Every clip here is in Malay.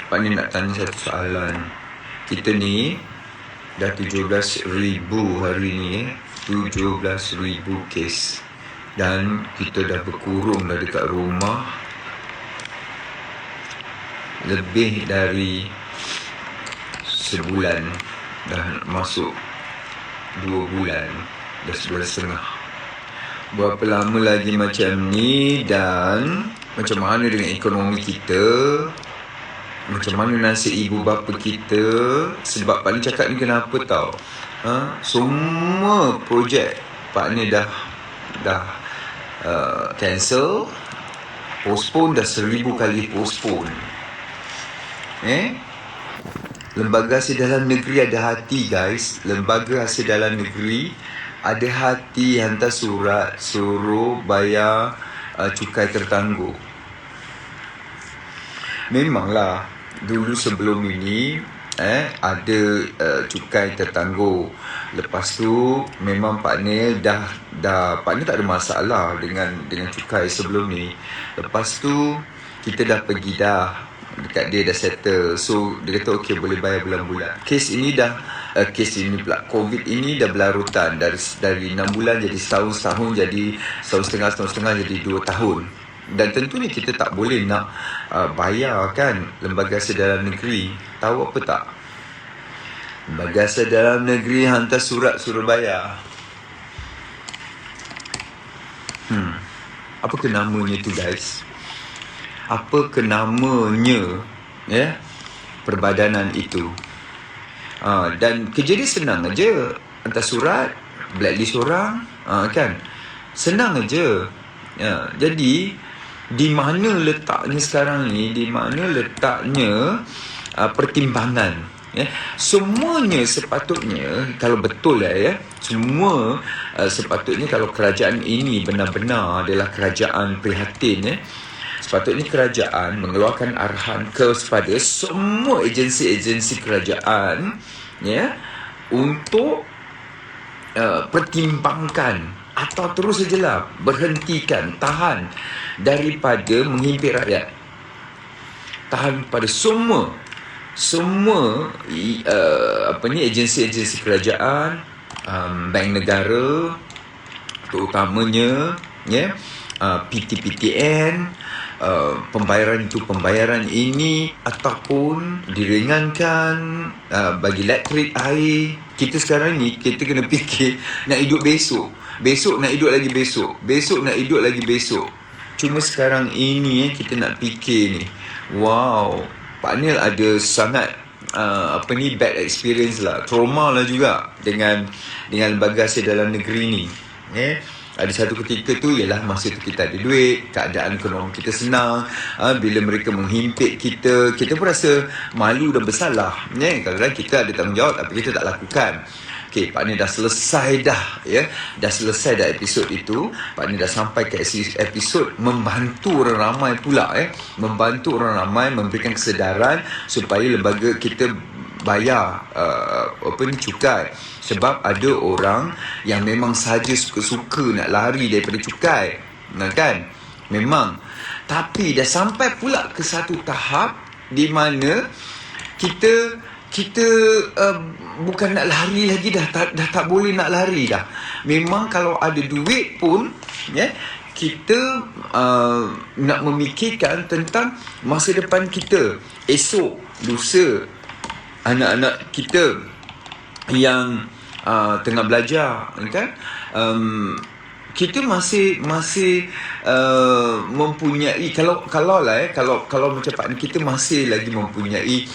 Pak ni nak tanya satu soalan. Kita ni dah 17,000 hari ni 17,000 kes. Dan kita dah berkurung dah dekat rumah lebih dari sebulan. Dah masuk 2 bulan. Dah sebulan setengah. Berapa lama lagi macam ni? Dan macam mana dengan ekonomi kita? Macam mana nasib ibu bapa kita? Sebab Pak Ni cakap ni kenapa tau? Semua projek Pak Ni dah cancel, postpone, dah 1000 kali postpone. Lembaga hasil dalam negeri ada hati guys. Lembaga hasil dalam negeri ada hati, hantar surat suruh bayar cukai tertangguh. Memanglah dulu sebelum ini ada cukai tertangguh. Lepas tu memang Pak Nil dah Pak Nil tak ada masalah dengan cukai sebelum ni. Lepas tu kita dah pergi dekat dia dah settle. So dia kata okey boleh bayar bulan-bulan. Kes ini pula COVID ini dah berlarutan dari 6 bulan jadi setahun jadi setahun setengah jadi 2 tahun. Dan tentunya kita tak boleh nak bayar kan lembaga hasil dalam negeri. Tahu apa tak? Lembaga hasil dalam negeri hantar surat suruh bayar. Apa ke namanya tu guys? Apa ke namanya perbadanan itu? Dan kerja dia senang aja. Hantar surat, blacklist orang, kan? Senang aja. Jadi di mana letaknya sekarang ni? Di mana letaknya pertimbangan? Semuanya sepatutnya kalau betul semua sepatutnya kalau kerajaan ini benar-benar adalah kerajaan prihatin, sepatutnya kerajaan mengeluarkan arahan kepada semua agensi-agensi kerajaan untuk pertimbangkan atau terus sajalah berhentikan, tahan daripada menghimpit rakyat. Tahan pada semua agensi-agensi kerajaan, bank negara terutamanya PT-PTN, pembayaran ini ataupun diringankan bagi elektrik, air. Kita sekarang ni kita kena fikir nak hidup besok nak hidup lagi besok nak hidup lagi besok. Cuma sekarang ini kita nak fikir ni, wow, Pak Nil ada sangat bad experience lah, trauma lah juga dengan lembaga hasil dalam negeri ni. Ada satu ketika tu ialah masa tu kita ada duit, keadaan ekonomi kita senang. Bila mereka menghimpit kita pun rasa malu dan bersalah. Kadang-kadang kita ada tanggungjawab tapi kita tak lakukan. Okey, Pak Ni dah selesai dah dah selesai dah episod itu. Pak Ni dah sampai ke episod membantu orang ramai pula membantu orang ramai, memberikan kesedaran supaya lembaga kita bayar cukai. Sebab ada orang yang memang saja suka-suka nak lari daripada cukai, kan? Memang. Tapi dah sampai pula ke satu tahap di mana kita bukan nak lari lagi, dah tak boleh nak lari dah. Memang kalau ada duit pun kita nak memikirkan tentang masa depan kita, esok, lusa, anak-anak kita yang tengah belajar, kan? Kita masih mempunyai kalau macam Pak Ni, kita masih lagi mempunyai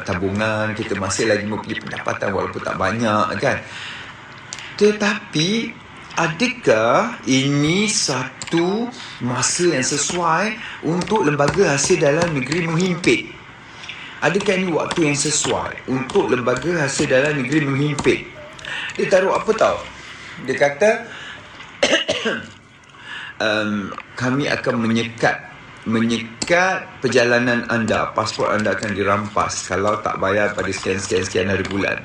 tabungan, kita masih lagi mempunyai pendapatan walaupun tak banyak, kan? Tetapi adakah ini satu masa yang sesuai untuk lembaga hasil dalam negeri menghimpit? Adakah ini waktu yang sesuai untuk lembaga hasil dalam negeri menghimpit? Dia taruh apa tau? Dia kata kami akan menyekat perjalanan anda, pasport anda akan dirampas kalau tak bayar pada sekian hari bulan.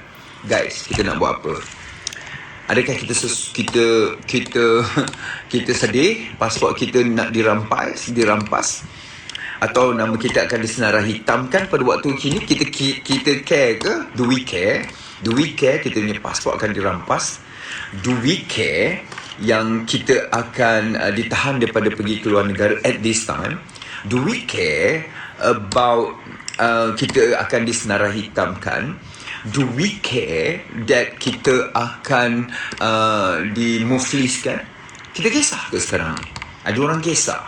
Guys, kita nak buat apa? Adakah kita sedih pasport kita nak dirampas atau nama kita akan disenarai hitamkan pada waktu kini? Kita care ke? Do we care? Do we care kita punya pasport akan dirampas? Do we care yang kita akan ditahan daripada pergi ke luar negara at this time? Do we care about kita akan disenarai hitamkan? Do we care that kita akan dimufliskan? Kita kisah ke sekarang? Ada orang kisah?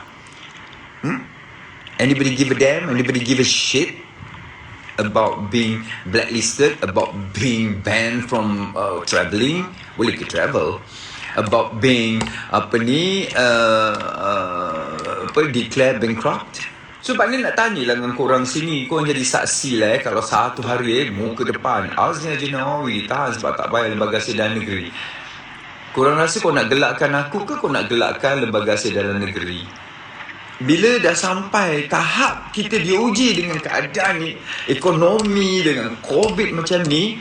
Anybody give a damn? Anybody give a shit about being blacklisted? About being banned from travelling? Boleh ke travel? About being declare bankrupt? So Pak Nin nak tanya lah dengan korang sini. Korang jadi saksi lah kalau satu hari muka depan Aznia Jinawi ditahan sebab tak bayar lembaga sedar negeri. Korang rasa kau nak gelakkan aku ke kau nak gelakkan lembaga sedar negeri? Bila dah sampai tahap kita diuji dengan keadaan ni, ekonomi dengan COVID macam ni,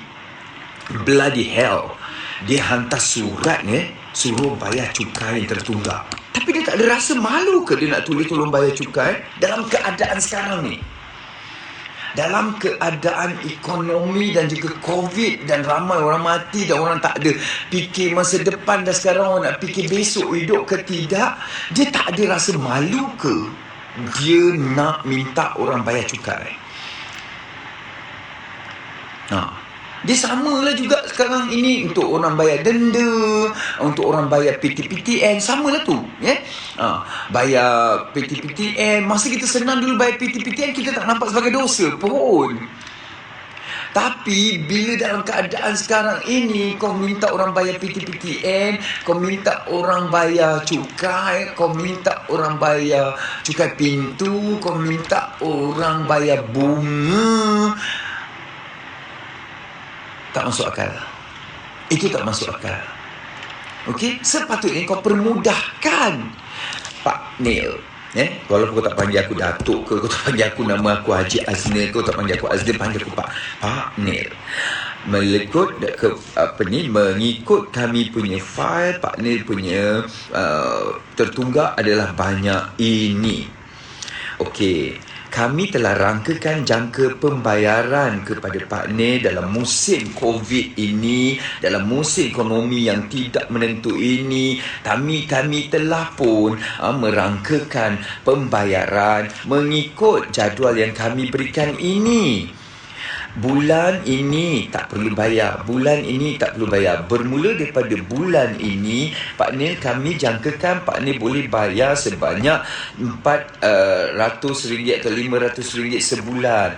bloody hell, dia hantar surat ni suruh bayar cukai yang tertunggak. Tapi dia tak ada rasa malu ke dia nak tulis tolong bayar cukai dalam keadaan sekarang ni? Dalam keadaan ekonomi dan juga COVID dan ramai orang mati dan orang tak ada fikir masa depan dan sekarang orang nak fikir besok hidup ke tidak, dia tak ada rasa malu ke dia nak minta orang bayar cukai? Dia samalah juga sekarang ini untuk orang bayar denda, untuk orang bayar PTPTN, samalah tu, ya. Bayar PTPTN, masa kita senang dulu bayar PTPTN kita tak nampak sebagai dosa pun. Tapi bila dalam keadaan sekarang ini kau minta orang bayar PTPTN, kau minta orang bayar cukai, kau minta orang bayar cukai pintu, kau minta orang bayar bunga, tak masuk akal. Itu tak masuk akal. Okey, sepatutnya kau permudahkan Pak Nil. Walaupun kau tak panggil aku Datuk ke, kau tak panggil aku nama aku Haji Aznil, kau tak panggil aku Aznil, panggil aku Pak Nil. Mengikut kami punya file, Pak Nil punya tertunggak adalah banyak ini. Okey, kami telah rangkakan jangka pembayaran kepada Pak Nil dalam musim COVID ini, dalam musim ekonomi yang tidak menentu ini. Kami telah pun merangkakan pembayaran mengikut jadual yang kami berikan ini. Bulan ini tak perlu bayar, bulan ini tak perlu bayar. Bermula daripada bulan ini, Pak Nil kami jangkakan Pak Nil boleh bayar sebanyak RM400 atau RM500 sebulan.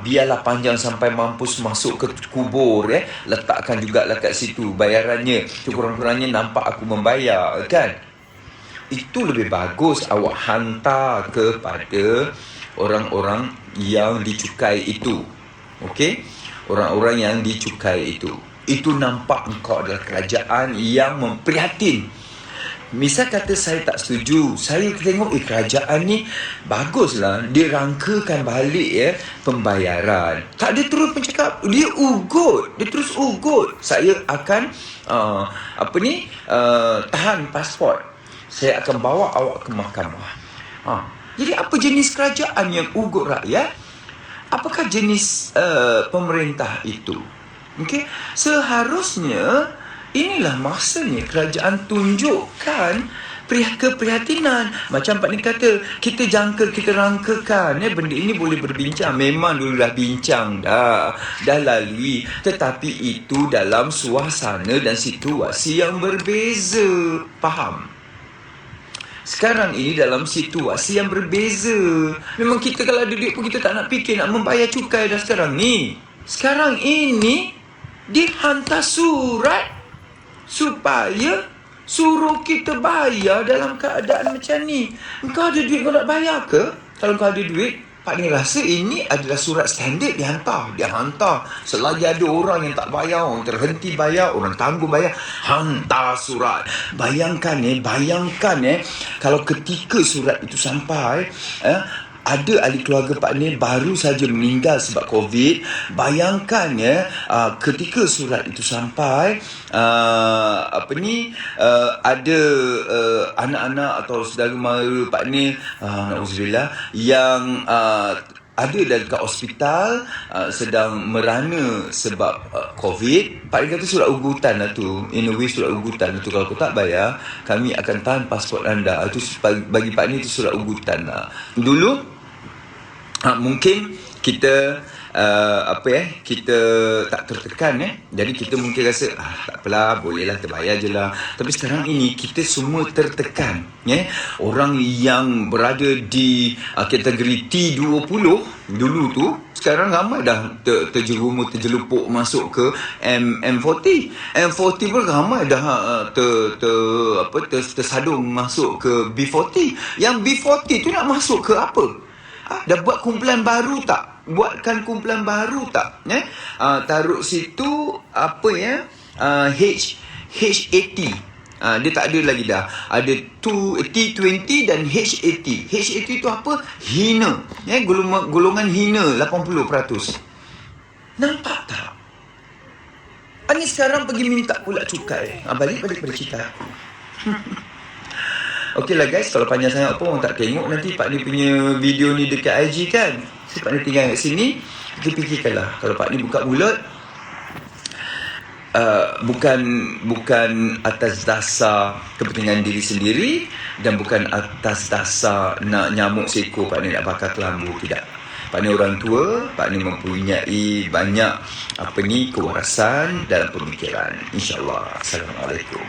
Biarlah panjang sampai mampus masuk ke kubur, letakkan jugalah kat situ bayarannya. Kurang-kurangnya nampak aku membayar, kan? Itu lebih bagus awak hantar kepada orang-orang yang dicukai itu. Okey, orang-orang yang dicukai itu nampak engkau adalah kerajaan yang memprihatin. Misal kata saya tak setuju, saya tengok kerajaan ni baguslah, dia rangkakan balik pembayaran. Tak, dia terus pencakap, dia terus ugut. Saya akan tahan pasport. Saya akan bawa awak ke mahkamah. Jadi apa jenis kerajaan yang ugut rakyat? Apakah jenis pemerintah itu? Okey, seharusnya inilah masanya kerajaan tunjukkan keprihatinan. Macam Pak Ni kata, kita rangkakan benda ini boleh berbincang. Memang dulu dah bincang dah lalui, tetapi itu dalam suasana dan situasi yang berbeza. Faham? Sekarang ini dalam situasi yang berbeza. Memang kita kalau ada duit pun kita tak nak fikir nak membayar cukai dah sekarang ni. Sekarang ini dihantar surat supaya suruh kita bayar dalam keadaan macam ni. Kau ada duit kau nak bayar ke? Kalau kau ada duit, Pak Ni rasa ini adalah surat standard dihantar. Dia hantar. Selagi ada orang yang tak bayar, orang terhenti bayar, orang tangguh bayar, hantar surat. Bayangkan kalau ketika surat itu sampai, ada ahli keluarga Pak Nin baru saja meninggal sebab COVID. Bayangkan ya, ketika surat itu sampai, ada anak-anak atau saudara mara Pak Nin, na'udzubillah, yang ada dekat hospital sedang merana sebab COVID. Pak Nin kata surat ugutan lah tu. In a way surat ugutan tu, kalau kau tak bayar, kami akan tahan pasport anda. Itu bagi Pak Nin itu surat ugutan lah. Dulu mungkin kita kita tak tertekan jadi kita mungkin rasa tak apalah, bolehlah, terbayar je lah. Tapi sekarang ini kita semua tertekan orang yang berada di kategori T20 dulu tu sekarang ramai dah terjerumus, terjelupuk masuk ke M40. M40 pun ramai dah tersadung masuk ke B40. Yang B40 tu nak masuk ke apa? Dah buat kumpulan baru tak? Buatkan kumpulan baru tak? Taruh situ H80. Dia tak ada lagi dah. Ada T20 dan H80. H80 tu apa? Hina. Golongan hina 80%. Nampak tak? Ani sekarang pergi minta pula cukai. Balik pada cerita aku. Okeylah guys, kalau panjang sangat pun orang tak tengok nanti Pak Ni punya video ni dekat IG kan. So Pak Ni tinggal kat sini, kita fikirkanlah kalau Pak Ni buka mulut, bukan atas dasar kepentingan diri sendiri dan bukan atas dasar nak nyamuk seekor Pak Ni nak bakar kelambu, tidak. Pak Ni orang tua, Pak Ni mempunyai banyak kewarasan dalam pemikiran. InsyaAllah. Assalamualaikum.